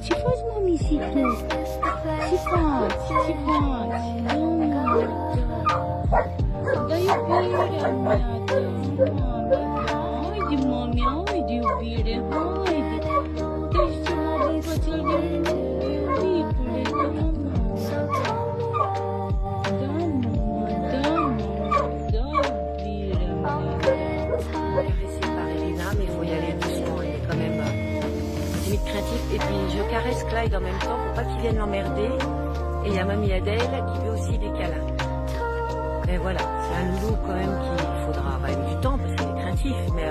Ce faci, mamisitu? Ce faci? Ce faci? Da iubirea mea, haide, mami, haide, iubire, haide. Deci ce mă bucățel de iubitule, da, mama. Da, mama, da, iubirea mea. Caressé par Elena, mais il faut y aller doucement, il est quand même limite craintif. Et puis je caresse Clyde en même temps pour pas qu'il vienne l'emmerder. Et il y a mamie Adèle qui veut aussi des câlins. Mais voilà, c'est un loulou quand même qu'il faudra du temps parce qu'il est craintif, mais